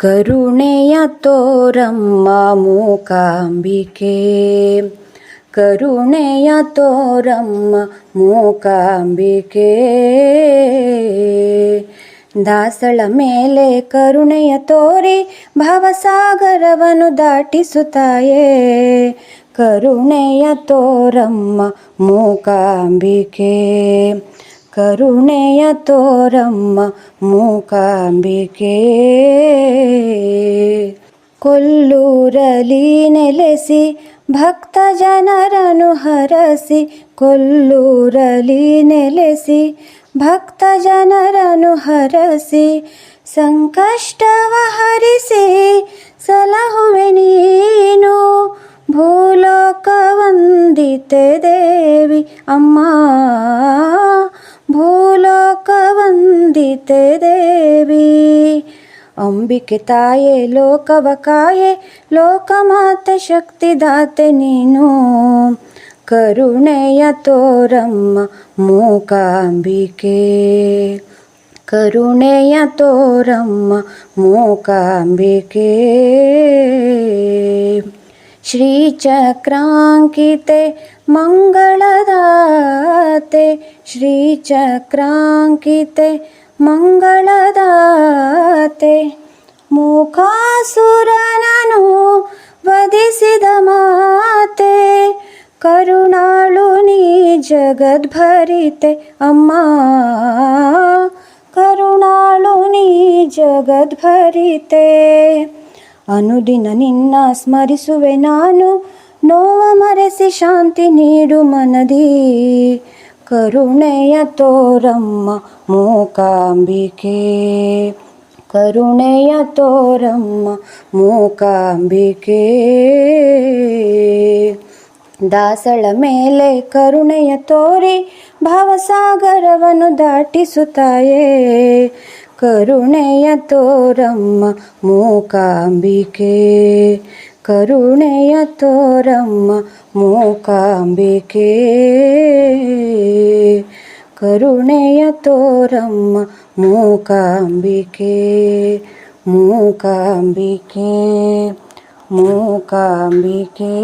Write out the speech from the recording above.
ಕರುಣೆಯ ತೋರಮ್ಮ ಮೂಕಾಂಬಿಕೆ, ಕರುಣೆಯ ತೋರಮ್ಮ ಮೂಕಾಂಬಿಕೆ. ದಾಸಳ ಮೇಲೆ ಕರುಣೆಯ ತೋರಿ ಭವಸಾಗರವನ್ನು ದಾಟಿಸುತ್ತಾಯೇ. ಕರುಣೆಯ ತೋರಮ್ಮ ಮೂಕಾಂಬಿಕೆ, ಕರುಣೆಯ ತೋರಮ್ಮ ಮೂಕಾಂಬಿಕೆ. ಕೊಲ್ಲೂರಲಿ ನೆಲೆಸಿ ಭಕ್ತ ಜನರನ್ನು ಹರಸಿ, ಕೊಲ್ಲೂರಲಿ ನೆಲೆಸಿ ಭಕ್ತ ಜನರನ್ನು ಹರಸಿ, ಸಂಕಷ್ಟವ ಹರಿಸಿ ಸಲಹುವೆ ನೀನು. ಭೂಲೋಕ ವಂದಿತೆ ದೇವಿ ಅಮ್ಮ, ಭೂಲೋಕ ವಂದಿತೆ ದೇವಿ. ಅಂಬಿಕೆ ತಾಯೇ ಲೋಕವ ಕಾಯೆ, ಲೋಕಮಾತೆ ಶಕ್ತಿದಾತೆ ನೀನು. ಕರುಣೆಯ ತೋರಮ್ಮ ಮೂಕಾಂಬಿಕೆ, ಕರುಣೆಯ ತೋರಮ್ಮ ಮೂಕಾಂಬಿಕೆ. ಶ್ರೀಚಕ್ರಾಂಕಿತೆ ಮಂಗಳದಾತೆ, ಶ್ರೀಚಕ್ರಾಂಕಿತೆ ಮಂಗಳದಾತೆ. ಮೂಕಾಸುರನನು ವಧಿಸಿದ ಮಾತೆ, ಕರುಣಾಳು ನೀ ಜಗದ್ಭರಿತೆ ಅಮ್ಮ, ಕರುಣಾಳು ನೀ ಜಗದ್ಭರಿತೆ. ಅನುದಿನ ನಿನ್ನ ಸ್ಮರಿಸುವೆ ನಾನು, ನೋವ ಮರೆಸಿ ಶಾಂತಿ ನೀಡು ಮನದಿ. ಕರುಣೆಯ ತೋರಮ್ಮ ಮೂಕಾಂಬಿಕೆ, ಕರುಣೆಯ ತೋರಮ್ಮ ಮೂಕಾಂಬಿಕೆ. ದಾಸಳ ಮೇಲೆ ಕರುಣೆಯ ತೋರಿ ಭವಸಾಗರವನ್ನು ದಾಟಿಸುತ್ತಾಯೇ. ಕರುಣೆಯ ತೋರಮ್ಮ ಮೂಕಾಂಬಿಕೆ, ಕರುಣೆಯ ತೋರಮ್ಮ ಮೂಕಾಂಬಿಕೆ, ಕರುಣೆಯ ತೋರಮ್ಮ ಮೂಕಾಂಬಿಕೆ. ಮೂಕಾಂಬಿಕೆ, ಮೂಕಾಂಬಿಕೆ.